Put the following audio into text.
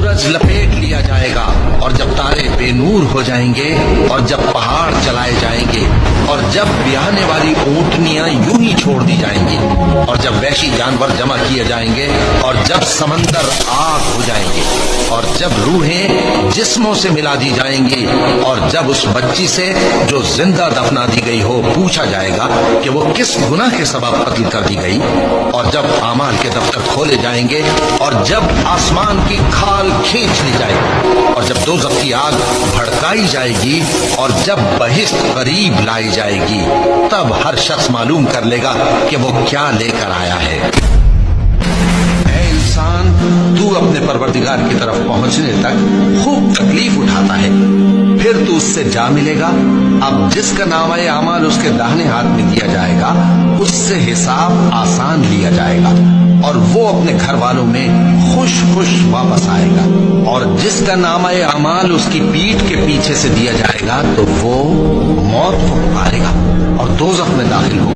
सूरज लपेट लिया जाएगा, और जब तारे बेनूर हो जाएंगे, और जब पहाड़ चलाए जाएंगे, और जब ब्याहने वाली ऊंटनियां यूं ही छोड़ दी जाएंगी, और जब वैशी जानवर जमा किए जाएंगे, और जब समंदर आग हो जाएंगे, और जब रूहें जिस्मों से मिला दी जाएंगी, और जब उस बच्ची से जो जिंदा दफना दी गई हो पूछा जाएगा कि वो किस गुनाह के सबब कत्ल कर दी गई, और जब आमाल के दफ्तर खोले जाएंगे, और जब आसमान की खाल खींच ली जाएगी, और जब दोज़ख की आग भड़काई जाएगी, और जब बहिश्त करीब लाई जाएगी, तब हर शख्स मालूम कर लेगा कि वो क्या लेकर आया है। ऐ इंसान, तू अपने परवरदिगार की तरफ पहुंचने तक खूब तकलीफ उठाता है, फिर तू उससे जा मिलेगा। अब जिसका नामा अमाल उसके दाहिने हाथ में दिया जाएगा, उससे हिसाब आसान लिया जाएगा, और वो अपने घर वालों में खुश खुश वापस आएगा। और जिसका नामा अमाल उसकी पीठ के पीछे से दिया जाएगा, तो वो मौत